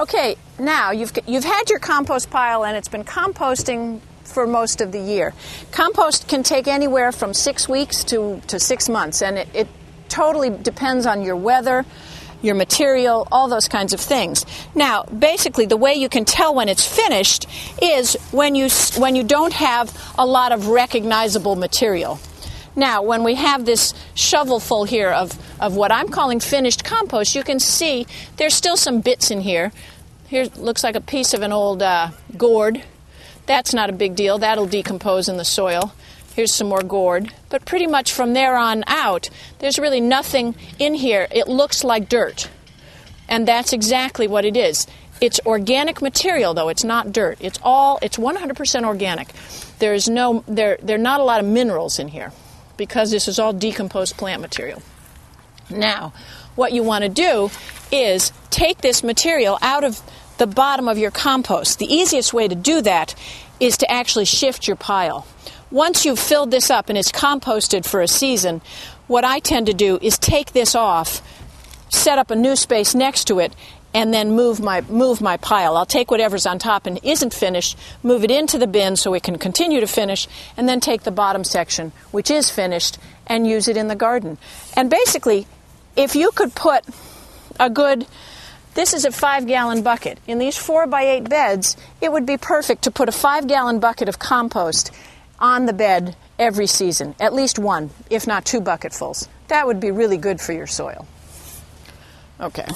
Okay, now you've had your compost pile and it's been composting for most of the year. Compost can take anywhere from 6 weeks to 6 months, and it totally depends on your weather, your material, all those kinds of things. Now, basically, the way you can tell when it's finished is when you don't have a lot of recognizable material. Now, when we have this shovelful here of what I'm calling finished compost, you can see there's still some bits in here. Here looks like a piece of an old gourd. That's not a big deal. That'll decompose in the soil. Here's some more gourd. But pretty much from there on out, there's really nothing in here. It looks like dirt. And that's exactly what it is. It's organic material, though. It's not dirt. It's 100% organic. There are not a lot of minerals in here because this is all decomposed plant material. Now, what you want to do is take this material out of the bottom of your compost. The easiest way to do that is to actually shift your pile. Once you've filled this up and it's composted for a season, what I tend to do is take this off, set up a new space next to it, and then move my pile. I'll take whatever's on top and isn't finished, move it into the bin so it can continue to finish, and then take the bottom section, which is finished, and use it in the garden. And basically, if you could put this is a 5-gallon bucket. In these 4x8 beds, it would be perfect to put a 5-gallon bucket of compost on the bed every season, at least one, if not 2 bucketfuls. That would be really good for your soil. Okay.